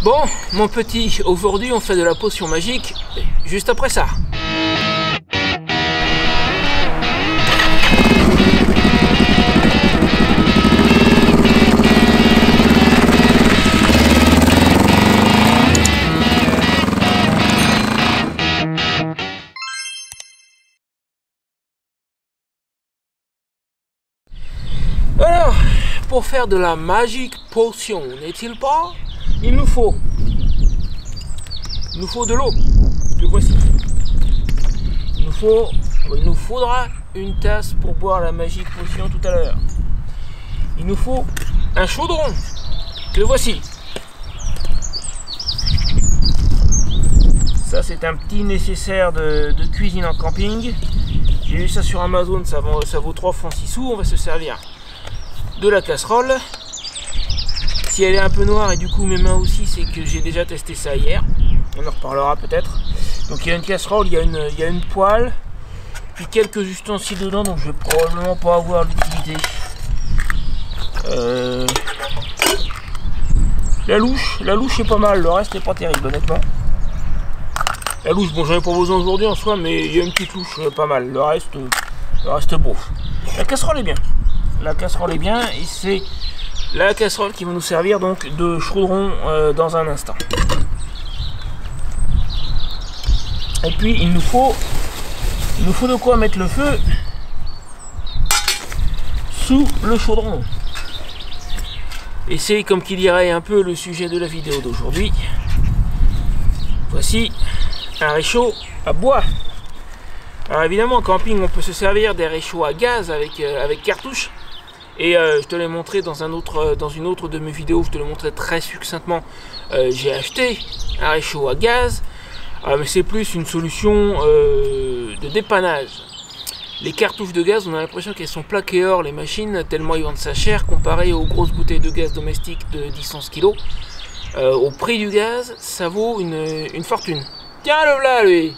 Bon, mon petit, aujourd'hui on fait de la potion magique, juste après ça. Alors, pour faire de la magique potion, n'est-il pas? Il nous faut de l'eau, que voici. Il nous faudra une tasse pour boire la magique potion tout à l'heure. Il nous faut un chaudron, que voici. Ça c'est un petit nécessaire de cuisine en camping. J'ai vu ça sur Amazon, ça vaut 3 francs 6 sous. On va se servir de la casserole. Si elle est un peu noire et du coup mes mains aussi, c'est que j'ai déjà testé ça hier. On en reparlera peut-être. Donc il y a une casserole, il y a une poêle, puis quelques ustensiles dedans, donc je vais probablement pas avoir l'utilité. La louche est pas mal, le reste est pas terrible honnêtement. La louche, bon j'en ai pas besoin aujourd'hui en soi, mais il y a une petite louche pas mal, le reste beau. La casserole est bien. La casserole est bien et c'est la casserole qui va nous servir donc de chaudron dans un instant. Et puis il nous faut de quoi mettre le feu sous le chaudron. Et c'est comme qui dirait un peu le sujet de la vidéo d'aujourd'hui. Voici un réchaud à bois. Alors évidemment en camping on peut se servir des réchauds à gaz avec cartouche. Et je te l'ai montré dans une autre de mes vidéos, je te l'ai montré très succinctement. J'ai acheté un réchaud à gaz, mais c'est plus une solution de dépannage. Les cartouches de gaz, on a l'impression qu'elles sont plaquées or, les machines, tellement ils vendent ça cher, comparé aux grosses bouteilles de gaz domestique de 10-11 kg. Au prix du gaz, ça vaut une fortune. Tiens, le voilà, lui.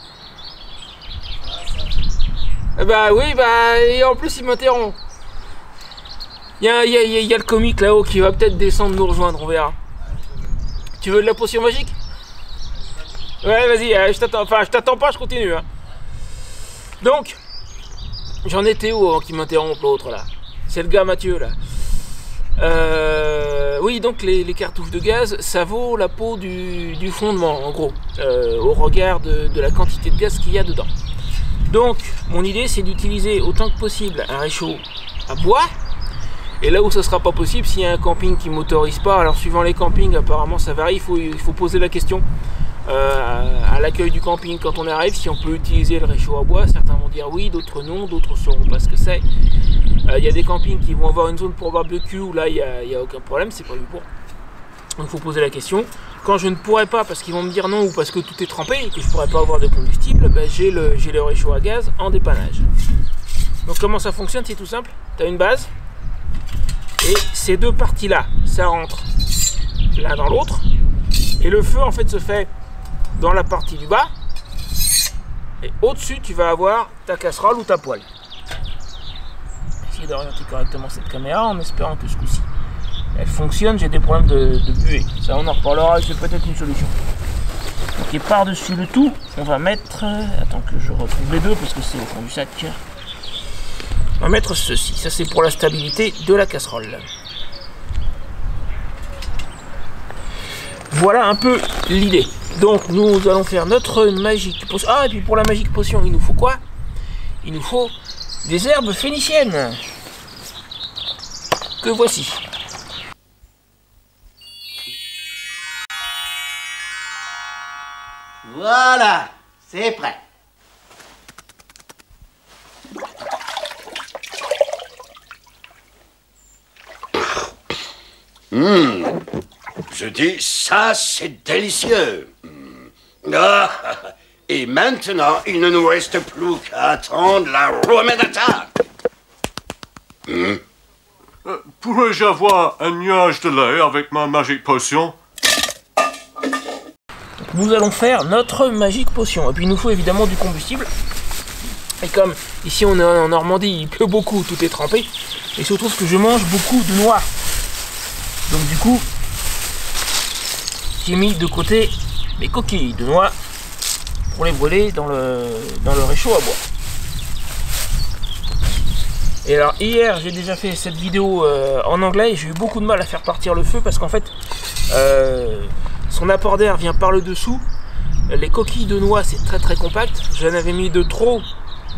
Bah oui, et en plus il m'interrompt. Il y a le comique là-haut qui va peut-être descendre nous rejoindre, on verra. Tu veux de la potion magique? Ouais, vas-y, je t'attends. Enfin, je t'attends pas, je continue. Hein. Donc, j'en étais où avant qu'il m'interrompe l'autre là? C'est le gars Mathieu là. Oui, donc les cartouches de gaz, ça vaut la peau du fondement en gros, au regard de la quantité de gaz qu'il y a dedans. Donc, mon idée c'est d'utiliser autant que possible un réchaud à bois. Et là où ça sera pas possible, s'il y a un camping qui m'autorise pas, alors suivant les campings apparemment ça varie, il faut poser la question à l'accueil du camping quand on arrive si on peut utiliser le réchaud à bois. Certains vont dire oui, d'autres non, d'autres sauront pas ce que c'est. Il y a des campings qui vont avoir une zone pour barbecue où là il y a aucun problème, c'est prévu pour. Donc il faut poser la question. Quand je ne pourrais pas parce qu'ils vont me dire non ou parce que tout est trempé et que je pourrais pas avoir de combustible, ben j'ai le réchaud à gaz en dépannage. Donc comment ça fonctionne? C'est tout simple, tu as une base. Et ces deux parties là, ça rentre l'un dans l'autre. Et le feu en fait se fait dans la partie du bas. Et au-dessus tu vas avoir ta casserole ou ta poêle. Essayer d'orienter correctement cette caméra en espérant que ce coup-ci elle fonctionne. J'ai des problèmes de buée. Ça on en reparlera, c'est peut-être une solution. Ok, par-dessus le tout, on va mettre... Attends que je retrouve les deux parce que c'est au fond du sac. On va mettre ceci, ça c'est pour la stabilité de la casserole. Voilà un peu l'idée. Donc nous allons faire notre magique potion. Ah, et puis pour la magique potion, il nous faut quoi? Il nous faut des herbes phéniciennes. Que voici. Voilà, c'est prêt. Je dis, ça c'est délicieux. Ah, et maintenant, il ne nous reste plus qu'à attendre la remède d'attaque. Pourrais-je avoir un nuage de lait avec ma magique potion? Nous allons faire notre magique potion. Et puis il nous faut évidemment du combustible. Et comme ici on est en Normandie, il pleut beaucoup, tout est trempé. Et surtout que je mange beaucoup de noix. Donc du coup, j'ai mis de côté mes coquilles de noix pour les brûler dans le réchaud à bois. Et alors hier j'ai déjà fait cette vidéo en anglais et j'ai eu beaucoup de mal à faire partir le feu parce qu'en fait son apport d'air vient par le dessous. Les coquilles de noix c'est très compact, j'en avais mis de trop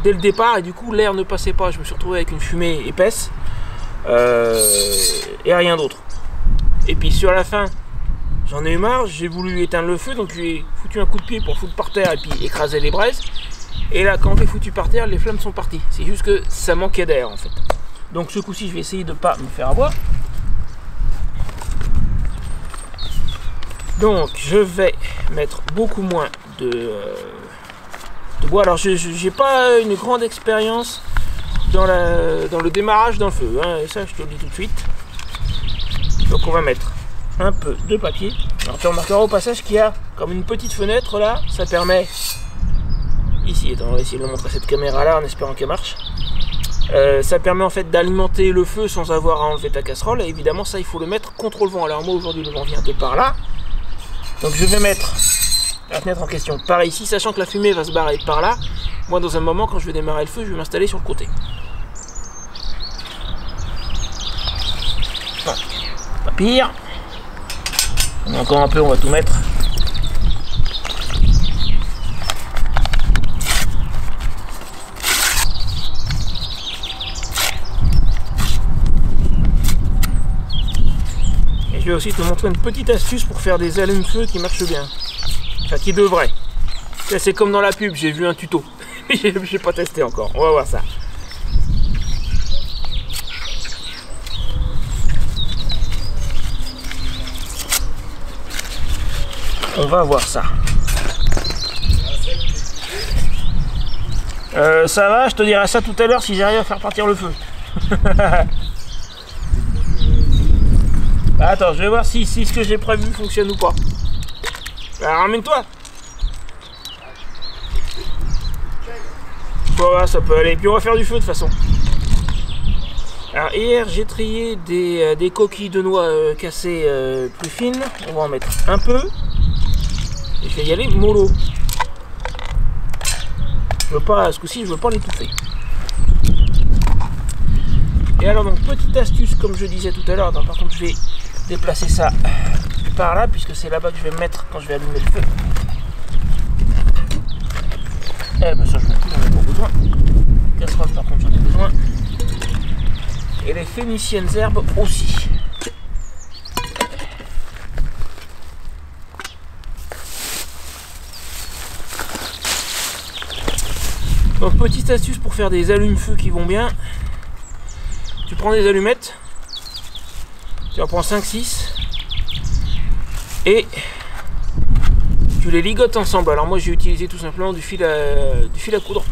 dès le départ et du coup l'air ne passait pas, je me suis retrouvé avec une fumée épaisse et rien d'autre. Et puis sur la fin j'en ai eu marre, j'ai voulu éteindre le feu donc j'ai foutu un coup de pied pour foutre par terre et puis écraser les braises. Et là, quand j'ai foutu par terre, les flammes sont parties. C'est juste que ça manquait d'air en fait. Donc ce coup-ci, je vais essayer de ne pas me faire avoir. Donc je vais mettre beaucoup moins de bois. Alors je n'ai pas une grande expérience dans le démarrage d'un feu. Hein, et ça, je te le dis tout de suite. Donc on va mettre un peu de papier. Alors tu remarqueras au passage qu'il y a comme une petite fenêtre là. Ça permet... Ici, attends, on va essayer de le montrer à cette caméra là en espérant qu'elle marche. Ça permet en fait d'alimenter le feu sans avoir à enlever ta casserole. Et évidemment ça il faut le mettre contre le vent. Alors moi aujourd'hui le vent vient de par là. Donc je vais mettre la fenêtre en question par ici, sachant que la fumée va se barrer par là. Moi dans un moment quand je vais démarrer le feu, je vais m'installer sur le côté. Bon, pas pire. On a encore un peu, on va tout mettre. Je vais aussi te montrer une petite astuce pour faire des allumes-feu qui marchent bien. Enfin, qui devraient. C'est comme dans la pub, j'ai vu un tuto. J'ai pas testé encore. On va voir ça. On va voir ça. Ça va, je te dirai ça tout à l'heure si j'arrive à faire partir le feu. Attends, je vais voir si ce que j'ai prévu fonctionne ou pas. Alors, ramène-toi. Voilà, ça peut aller. Puis on va faire du feu de toute façon. Alors hier, j'ai trié des coquilles de noix cassées plus fines. On va en mettre un peu. Et je vais y aller mollo. Je veux pas, ce coup-ci, je veux pas l'étouffer. Et alors donc, petite astuce, comme je disais tout à l'heure. Par contre, je vais déplacer ça par là puisque c'est là-bas que je vais me mettre quand je vais allumer le feu. Eh ben ça je m'en fous, j'en ai pas besoin. Casserole par contre j'en ai besoin. Et les phéniciennes herbes aussi. Donc petite astuce pour faire des allumes-feu qui vont bien. Tu prends des allumettes. Tu en prends 5-6 et tu les ligotes ensemble. Alors moi j'ai utilisé tout simplement du fil à coudre.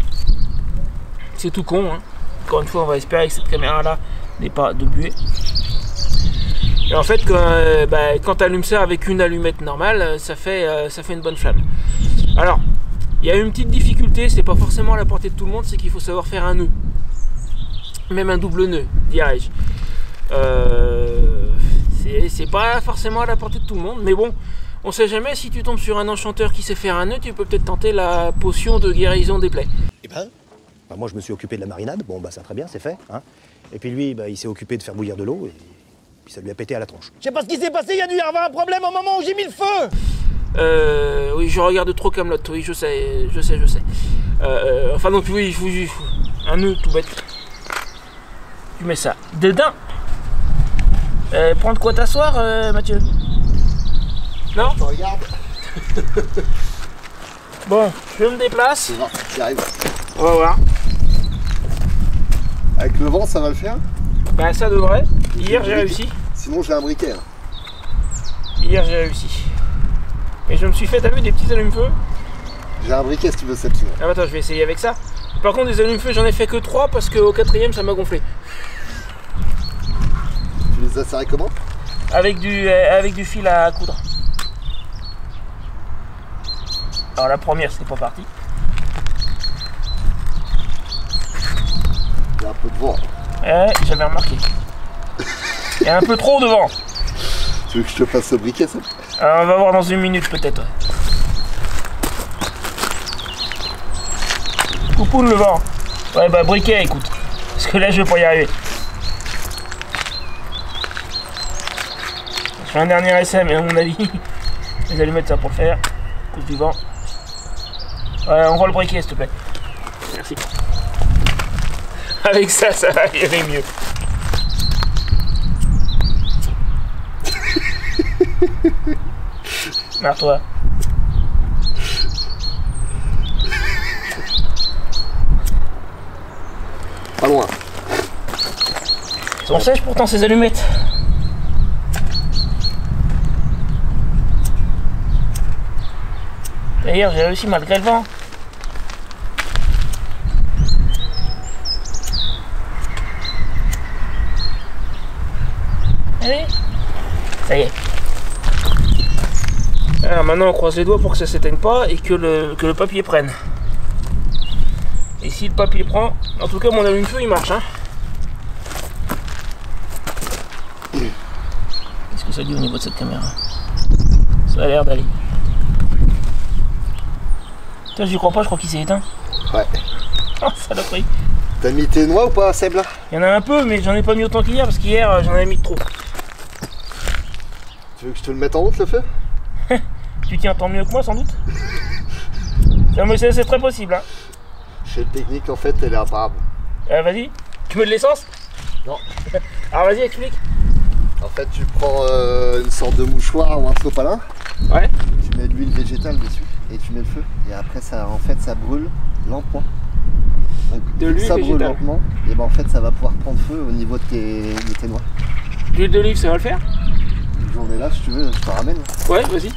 C'est tout con, hein. Encore une fois on va espérer que cette caméra là n'ait pas de buée. Et en fait quand tu allumes ça avec une allumette normale, ça fait une bonne flamme. Alors il y a une petite difficulté, c'est pas forcément à la portée de tout le monde, c'est qu'il faut savoir faire un nœud. Même un double nœud, dirais-je. C'est pas forcément à la portée de tout le monde, mais bon, on sait jamais, si tu tombes sur un enchanteur qui sait faire un nœud, tu peux peut-être tenter la potion de guérison des plaies. Eh ben, moi je me suis occupé de la marinade, bon bah ça très bien, c'est fait, hein. Et puis lui, il s'est occupé de faire bouillir de l'eau, et puis ça lui a pété à la tronche. Je sais pas ce qui s'est passé, il y a dû y avoir un problème au moment où j'ai mis le feu. Oui, je regarde trop Kaamelott, oui, je sais. Enfin donc oui, il faut un nœud tout bête. Tu mets ça dedans. Prends de quoi t'asseoir, Mathieu? Non? Je regarde. Bon, je me déplace. C'est bon, j'y arrive. On va voir. Avec le vent, ça va le faire? Bah ça devrait. Hier j'ai réussi. Sinon j'ai un briquet. Hein. Hier j'ai réussi. Et je me suis fait, t'as vu, des petits allumes-feu. J'ai un briquet si tu veux celle sinon. Ah bah attends, je vais essayer avec ça. Par contre des allumes-feu j'en ai fait que 3 parce qu'au 4e ça m'a gonflé. Tu les as serrés comment? Avec du fil à coudre. Alors la première c'était pas parti. Il y a un peu de vent. Ouais, j'avais remarqué. Il y a un peu trop de vent. Tu veux que je te fasse ce briquet ça? Alors on va voir dans une minute peut-être. Coupoune le vent. Ouais bah briquet écoute. Parce que là je vais pas y arriver. Je fais un dernier essai mais à mon avis les allumettes ça pour le faire. Cause du vent. Ouais on voit le briquet s'il te plaît. Merci. Avec ça va y aller mieux. Marre-toi. Pas loin. Ils sont sèches pourtant ces allumettes. D'ailleurs j'ai réussi malgré le vent. Allez. Ça y est. Alors maintenant on croise les doigts pour que ça s'éteigne pas et que le papier prenne. Et si le papier prend, en tout cas mon allume-feu il marche hein. Qu'est-ce que ça dit au niveau de cette caméra? Ça a l'air d'aller. Putain j'y crois pas, je crois qu'il s'est éteint. Ouais. Oh saloperie. T'as mis tes noix ou pas, Seb là? Il y en a un peu mais j'en ai pas mis autant qu'hier parce qu'hier j'en avais mis trop. Tu veux que je te le mette en route le feu? Tu tiens tant mieux que moi sans doute. Non mais c'est très possible hein. Chez le technique en fait elle est imparable. Vas-y, tu mets de l'essence? Non. Alors vas-y explique. En fait tu prends une sorte de mouchoir ou un sopalin. Ouais. Tu mets de l'huile végétale dessus et tu mets le feu. Et après ça en fait ça brûle lentement. Donc De vu que l'huile ça brûle végétale. lentement, et ben en fait ça va pouvoir prendre feu au niveau de tes noix. L'huile d'olive ça va le faire? J'en ai là si tu veux, je te ramène. Ouais vas-y.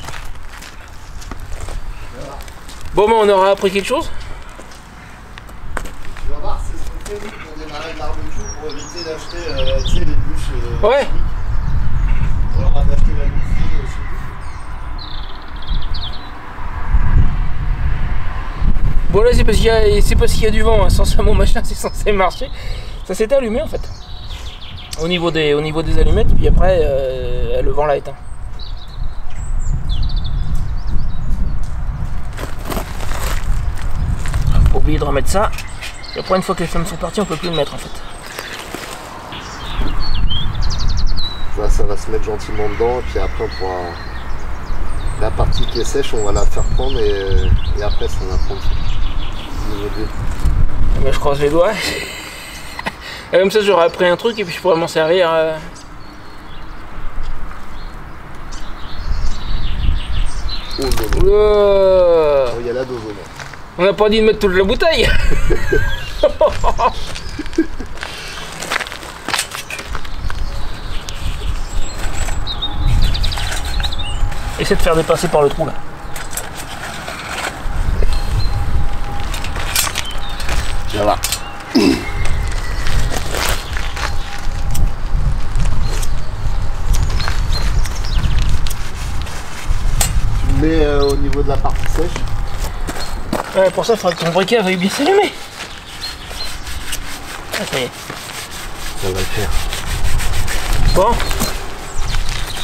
Bon ben on aura appris quelque chose. Tu vas voir, c'est ce qu'on fait nous pour démarrer le barbecue pour éviter d'acheter tu sais, les bûches. Ouais. On va acheter la bûche aussi. Bon là c'est parce qu'il y a du vent, hein. Sans ça mon machin c'est censé marcher. Ça s'est allumé en fait. Au niveau des allumettes, puis après le vent l'a éteint. Faut oublier de remettre ça. Et après une fois que les flammes sont parties, on peut plus le mettre en fait. Là, ça va se mettre gentiment dedans et puis après on pourra... La partie qui est sèche, on va la faire prendre et après ça va prendre au niveau de l'huile. Ben, je croise les doigts. Et comme ça j'aurai appris un truc et puis je pourrais m'en servir. Oh non, non. Oula. Oh, il y a la dose au moins. On n'a pas dit de mettre toute la bouteille. Essaie de faire dépasser par le trou là. Tu vas voir. Tu le mets au niveau de la partie sèche. Ouais, pour ça il faudrait que ton briquet veuille bien s'allumer. Ah ça y est. Ça va le faire. Bon.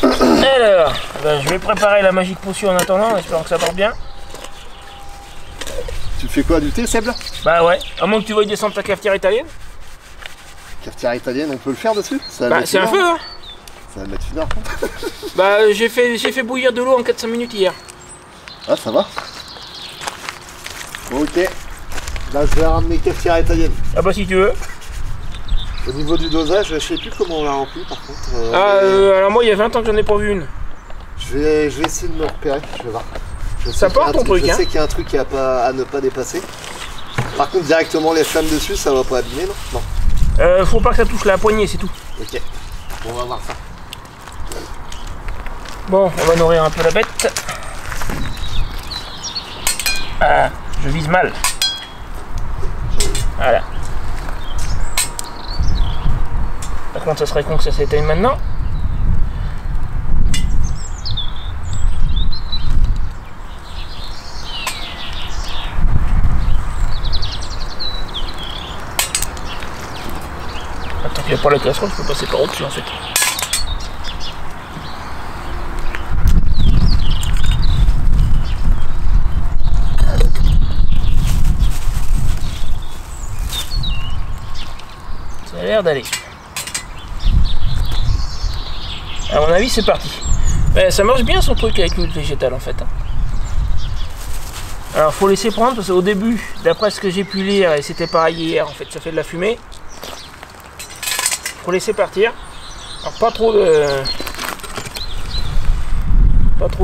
Alors, ben, je vais préparer la magique potion en attendant, en espérant que ça part bien. Tu fais quoi, du thé, Seb là? Bah ouais, à moins que tu veuilles descendre ta cafetière italienne. Cafetière italienne, on peut le faire dessus? Ça va Bah mettre c'est une un heure. feu hein. Ça va mettre une heure. Bah j'ai fait bouillir de l'eau en 4-5 minutes hier. Ah, ça va. Ok. Là, je vais ramener cafetière italienne. Ah bah si tu veux. Au niveau du dosage, je sais plus comment on l'a rempli par contre. Alors moi il y a 20 ans que j'en ai pas vu une. Je vais essayer de me repérer, je vais voir. Je sais Ça qu'il y a part un ton truc Je hein. sais qu'il y a un truc à ne pas dépasser. Par contre, directement les flammes dessus, ça va pas abîmer, non? Non. Faut pas que ça touche la poignée, c'est tout. Ok. On va voir ça. Bon, on va nourrir un peu la bête. Ah, je vise mal. Voilà. Par contre, ça serait con que ça s'éteigne maintenant. Attends qu'il n'y a pas la casserole, je peux passer par au-dessus en fait. l'air d'aller. À mon avis, c'est parti. Mais ça marche bien son truc avec l'huile végétale en fait. Alors faut laisser prendre parce qu'au début, d'après ce que j'ai pu lire, et c'était pareil hier, en fait ça fait de la fumée. Faut laisser partir. Alors pas trop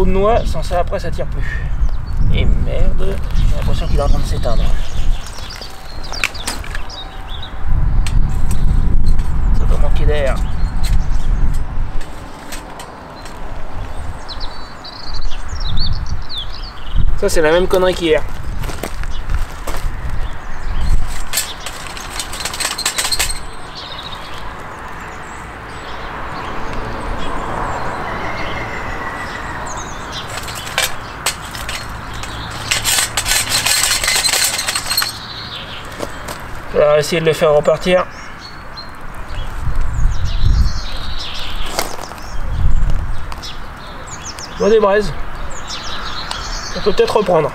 de noix, sans ça après ça tire plus. Et merde, j'ai l'impression qu'il est en train de s'éteindre. Ça doit manquer d'air. Ça c'est la même connerie qu'hier. On va essayer de le faire repartir. Bon, des braises. On peut peut-être reprendre.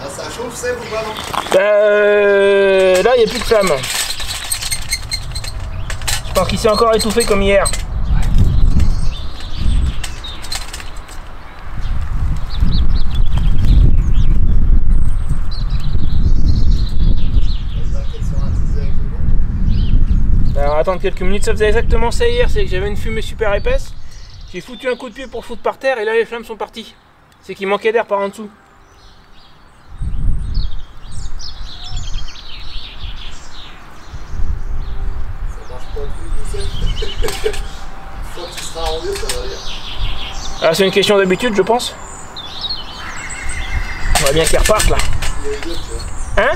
Ça chauffe, c'est ou pas, non? Là, il n'y a plus de flamme. Je pense qu'il s'est encore étouffé comme hier. Alors, on va attendre quelques minutes. Ça faisait exactement ça hier. C'est que j'avais une fumée super épaisse. J'ai foutu un coup de pied pour le foutre par terre et là, les flammes sont parties. C'est qu'il manquait d'air par en dessous. Ah, c'est une question d'habitude, je pense. On va bien qu'il reparte là. Hein?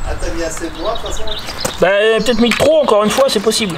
Ah, t'as mis assez de noix de toute façon? Bah, peut-être mis trop, encore une fois, c'est possible.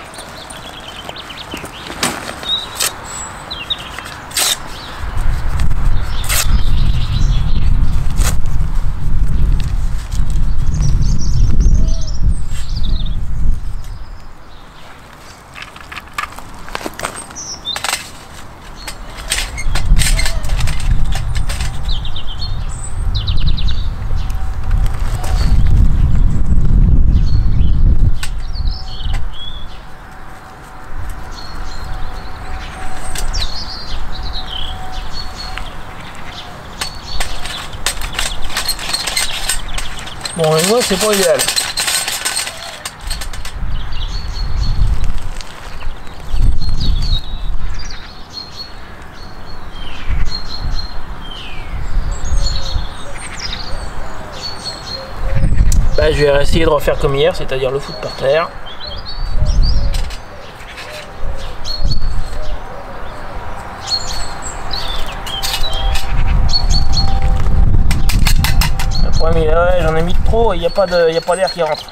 Bon, et moi, c'est pas idéal. Bah, je vais essayer de refaire comme hier, c'est-à-dire le foutre par terre. Ouais, mais ouais, j'en ai mis trop et il n'y a pas d'air qui rentre.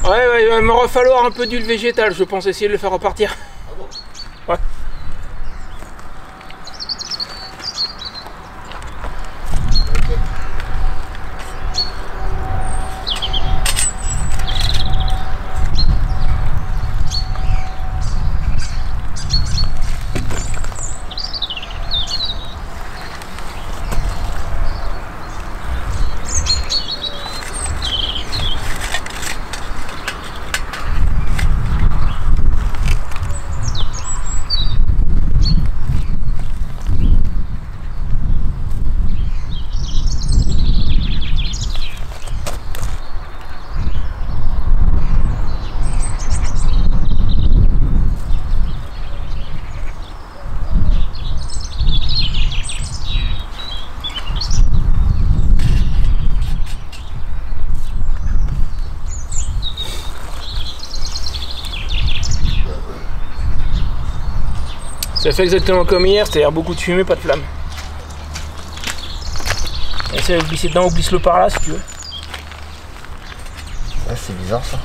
Ouais, il va me falloir un peu d'huile végétale, je pense, essayer de le faire repartir. Ah bon? Ouais. Ça fait exactement comme hier, c'est-à-dire beaucoup de fumée, pas de flamme. Essaye de glisser dedans ou glisse-le par là si tu veux. Ouais, c'est bizarre ça.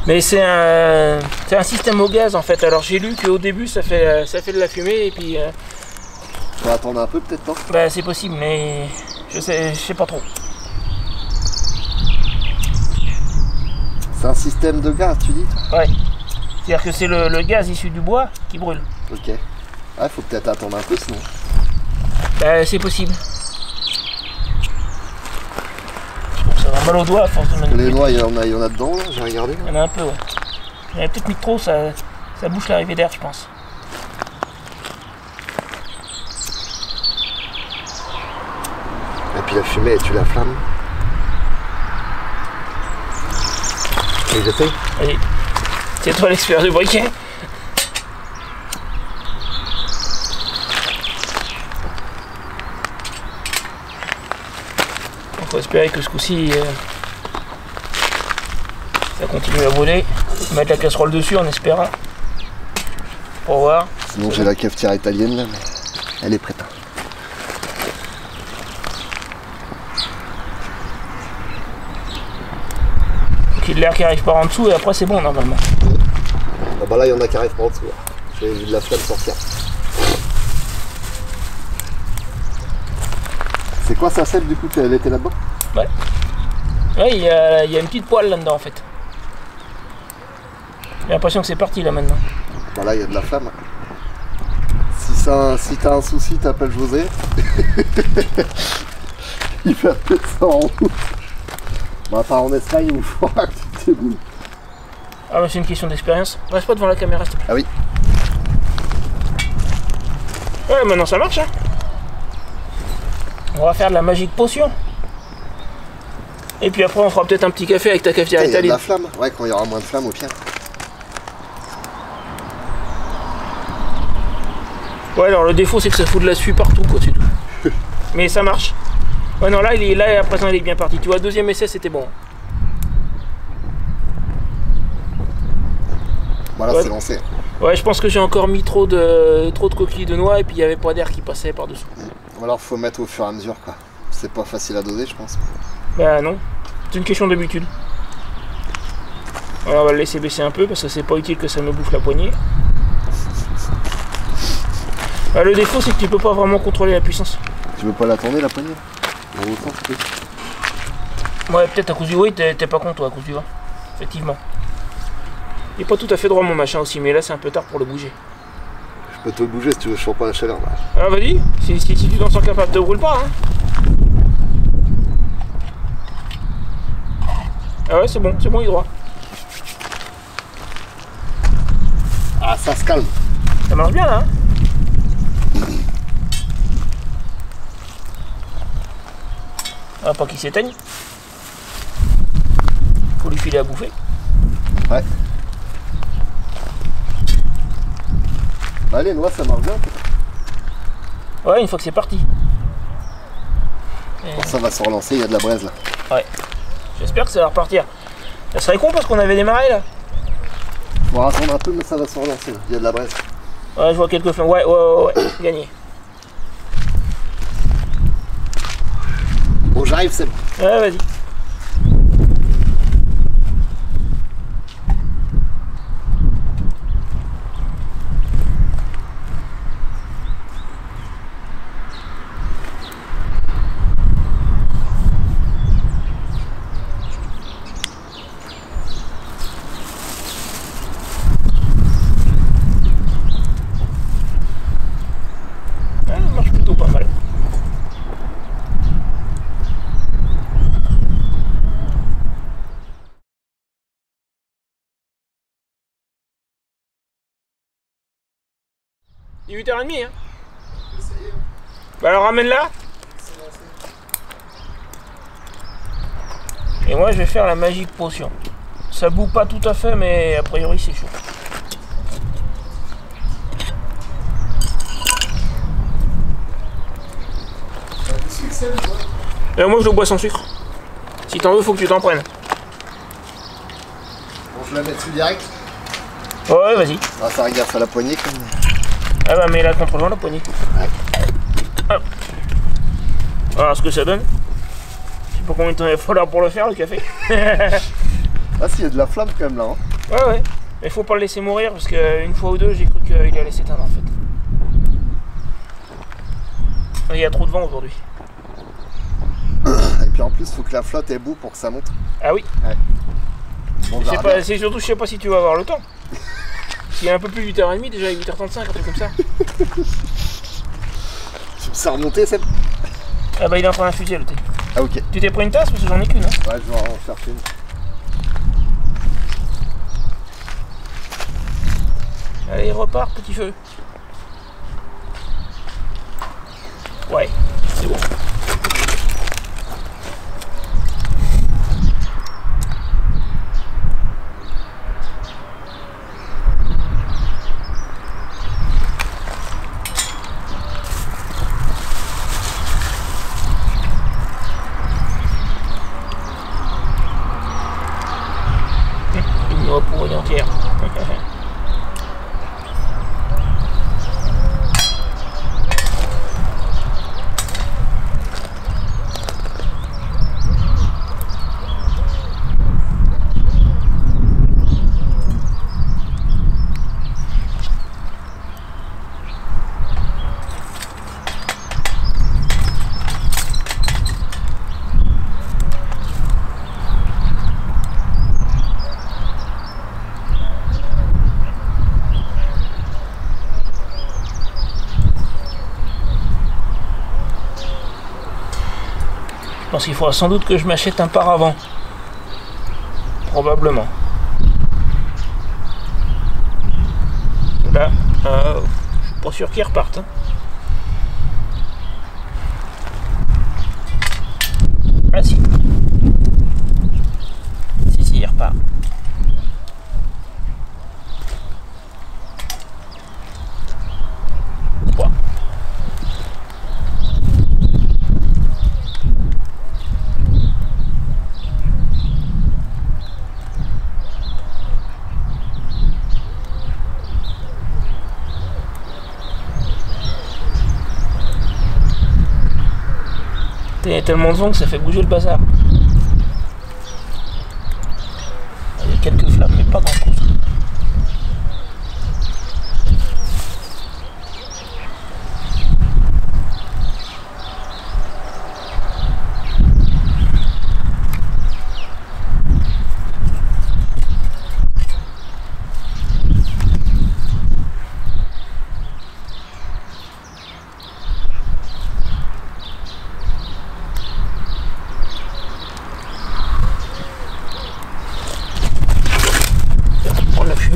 Mais c'est un système au gaz en fait. Alors j'ai lu qu'au début ça fait de la fumée et puis... Faut attendre un peu peut-être, non? Bah c'est possible mais je sais pas trop. C'est un système de gaz, tu dis? Ouais. C'est-à-dire que c'est le gaz issu du bois qui brûle. Ok. Ouais, faut peut-être attendre un peu sinon. Bah c'est possible. Ça va mal aux doigts à force de manipuler. Les noix, il y en a dedans, là, j'ai regardé. Il y en a un peu, ouais. J'en ai peut-être mis trop, ça bouche l'arrivée d'air, je pense. Et puis la fumée, elle tue la flamme. Et j'essaye. Allez, c'est toi l'expert du briquet. On faut espérer que ce coup-ci, ça continue à brûler. Mettre la casserole dessus en espérant. Pour voir. Sinon j'ai la cafetière italienne là, mais elle est prête. Donc il y a de l'air qui arrive par en dessous et après c'est bon normalement. Ah bah là il y en a qui arrivent par en dessous. J'ai vu de la flamme sortir. C'est quoi ça, celle du coup qu'elle était là-dedans? Ouais. Ouais, il y a une petite poêle là-dedans en fait. J'ai l'impression que c'est parti là maintenant. Bah là il y a de la flamme. Si t'as un souci, t'appelles José. Il fait peut-être ça en route. Bah part en Espagne où il faudra que tu te débrouilles. Ah mais c'est une question d'expérience. Reste pas devant la caméra s'il te plaît. Ah oui. Ouais maintenant ça marche hein. On va faire de la magique potion. Et puis après on fera peut-être un petit café avec ta cafetière Il y a de italienne. la flamme. Ouais, quand il y aura moins de flamme au pire. Ouais alors le défaut c'est que ça fout de la suie partout quoi, c'est tout. Mais ça marche. Ouais non là à présent il est bien parti. Tu vois, deuxième essai c'était bon. Voilà, Ouais. c'est lancé. Ouais je pense que j'ai encore mis trop de coquilles de noix et puis il n'y avait pas d'air qui passait par dessous. Ou alors faut mettre au fur et à mesure quoi. C'est pas facile à doser je pense. Bah non, c'est une question d'habitude. Alors on va le laisser baisser un peu parce que c'est pas utile que ça me bouffe la poignée. Bah, le défaut c'est que tu peux pas vraiment contrôler la puissance. Tu veux pas la tourner la poignée? Dans l'autre sens, oui. Ouais peut-être à cause du... Oui t'es pas con toi à cause du vent. Effectivement. Il est pas tout à fait droit mon machin aussi mais là c'est un peu tard pour le bouger. Je peux te le bouger si tu veux, je sens pas la chaleur là. Ah vas-y, si tu t'en sens capable, te brûle pas hein. Ah ouais c'est bon, il est droit. Ah ça se calme. Ça marche bien là hein. Ah, pas qu'il s'éteigne. Faut lui filer à bouffer. Ouais. Bah les noix ça marche bien. Ouais une fois que c'est parti. Et... Ça va se relancer, il y a de la braise là. Ouais. J'espère que ça va repartir. Ça serait con parce qu'on avait démarré là. Faut attendre un peu mais ça va se relancer là. Il y a de la braise. Ouais je vois quelques flammes. Ouais, gagné. Bon j'arrive c'est bon. Ouais vas-y. Ça marche plutôt pas mal. Il est 8h30 hein. Bah alors ramène-la. Et moi je vais faire la magique potion. Ça bout pas tout à fait mais a priori c'est chaud. Et moi je le bois sans sucre. Si t'en veux faut que tu t'en prennes. Bon je la mets dessus direct. Ouais vas-y. Ah ça regarde à la poignée comme. Ah bah, mets-la contre Jean la poignée. Ouais. Hop. Alors, ce que ça donne. Je sais pas combien de temps il va falloir pour le faire, le café. Ah, s'il y a de la flamme quand même là. Hein. Ouais, ouais. Mais faut pas le laisser mourir parce qu'une fois ou deux, j'ai cru qu'il allait s'éteindre en fait. Il y a trop de vent aujourd'hui. Et puis en plus, faut que la flotte ait bout pour que ça monte. Ah oui. Ouais. Bon, C'est surtout, je sais pas si tu vas avoir le temps. S'il y a un peu plus de 8h30, déjà il est 8h35, un truc comme ça. Tu me sais remonter, Seb? Ah bah il est en train d'infuser le thé. Ah ok. Tu t'es pris une tasse parce que j'en ai qu'une. Hein. Ouais, je vais en faire une. Allez, repart, petit feu. Ouais, c'est bon. Une noix pourrie entière. Je pense qu'il faudra sans doute que je m'achète un paravent. Probablement. Là, je suis pas sûr qu'ils repartent. Hein. Ah si. Si, il repart. Quoi ? Il y a tellement de vent que ça fait bouger le bazar. Il y a quelques flammes, mais pas grand chose.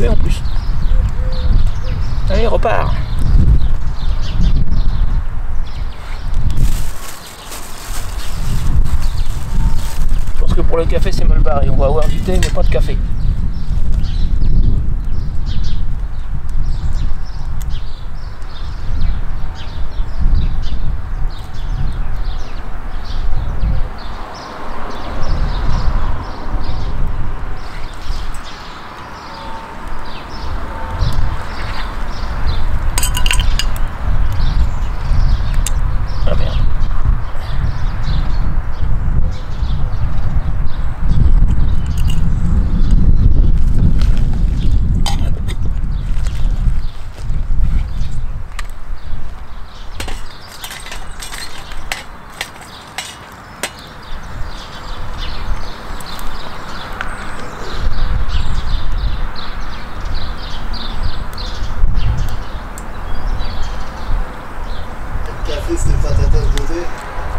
En plus. Allez, repart. Je pense que pour le café c'est mal barré. On va avoir du thé mais pas de café.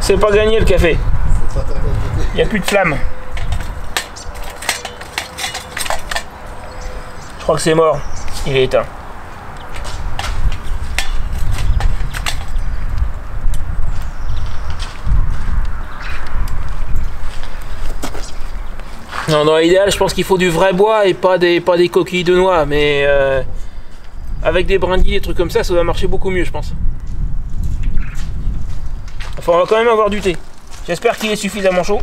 C'est pas gagné le café. Il n'y a plus de flamme. Je crois que c'est mort. Il est éteint. Non, dans l'idéal, je pense qu'il faut du vrai bois et pas des coquilles de noix. Mais avec des brindilles, des trucs comme ça va marcher beaucoup mieux, je pense. Enfin, on va quand même avoir du thé. J'espère qu'il est suffisamment chaud.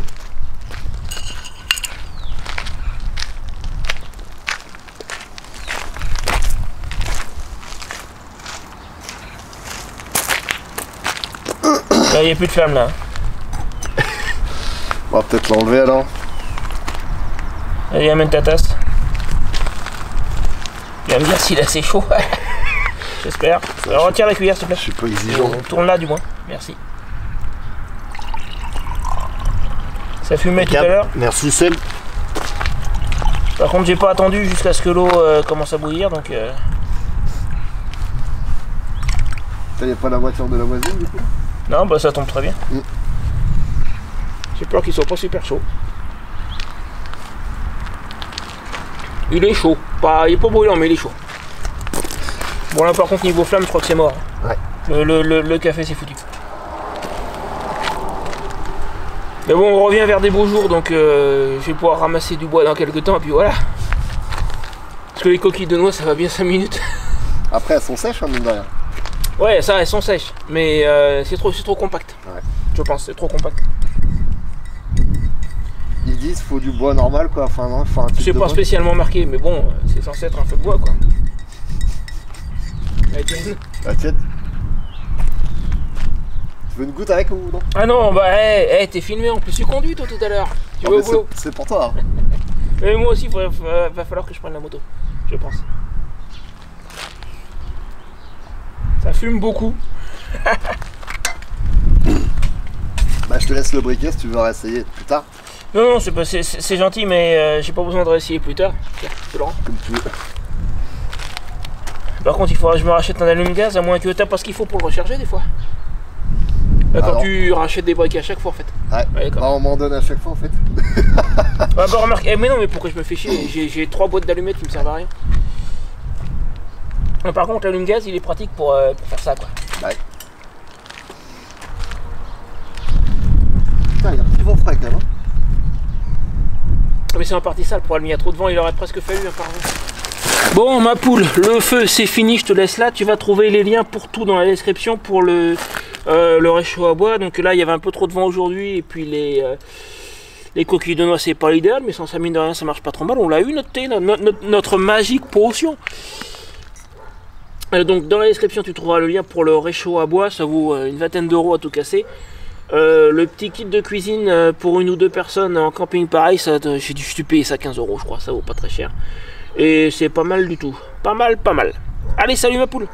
Il n'y a plus de flamme là. On va peut-être l'enlever alors. Allez, amène ta tasse. Il va me dire s'il est assez chaud. J'espère. Retire la cuillère s'il te plaît. Je suis pas exigeant. Tourne là du moins. Merci. Ça fumait tout à l'heure. Merci Seb. Par contre j'ai pas attendu jusqu'à ce que l'eau commence à bouillir donc... Il n'y a pas la voiture de la voisine du coup? Non bah ça tombe très bien. J'ai peur qu'il soit pas super chaud. Il est chaud. Il est pas brûlant mais il est chaud. Bon là par contre niveau flamme je crois que c'est mort. Ouais. Le café c'est foutu. Mais bon on revient vers des beaux jours donc je vais pouvoir ramasser du bois dans quelques temps et puis voilà. Parce que les coquilles de noix ça va bien 5 minutes. Après elles sont sèches hein, mine de rien. Ouais ça elles sont sèches mais c'est trop compact. Ouais. Je pense c'est trop compact. Ils disent faut du bois normal quoi, enfin non, faut un type C'est de pas bois. spécialement marqué mais bon c'est censé être un feu de bois quoi. Allez, tiens. La tienne. Tu veux une goutte avec ou non? Ah non bah t'es filmé en plus tu conduis toi tout à l'heure. Tu Ah, vas au mais boulot. c'est pour toi. Hein. Mais moi aussi va falloir que je prenne la moto. Je pense. Ça fume beaucoup. Bah je te laisse le briquet si tu veux réessayer plus tard. Non, c'est gentil, mais j'ai pas besoin de réessayer plus tard. Tiens, je te le rends. Comme tu veux. Par contre, il faudra que je me rachète un allume-gaz, à moins que t'as pas ce qu'il faut pour le recharger des fois. Là, quand Alors. tu rachètes des briquets à chaque fois en fait. Ouais, d'accord. bah, on m'en donne à chaque fois en fait. Ah bah remarque, mais non, mais pourquoi je me fais chier? J'ai 3 boîtes d'allumettes qui me servent à rien. Par contre, l'allume-gaz, il est pratique pour faire ça quoi. Ouais. Putain, il y a un petit vent frais quand même. Hein. Mais c'est en partie ça le problème, il y a trop de vent, il aurait presque fallu un par vent. Bon ma poule, le feu c'est fini, je te laisse là, tu vas trouver les liens pour tout dans la description pour le réchaud à bois. Donc là il y avait un peu trop de vent aujourd'hui et puis les coquilles de noix c'est pas l'idéal, mais sans ça mine de rien ça marche pas trop mal. On l'a eu notre thé, notre magique potion. Donc dans la description tu trouveras le lien pour le réchaud à bois, ça vaut une vingtaine d'euros à tout casser. Le petit kit de cuisine pour 1 ou 2 personnes en camping pareil, j'ai dû payer ça 15 euros je crois, ça vaut pas très cher. Et c'est pas mal du tout, pas mal. Allez salut ma poule.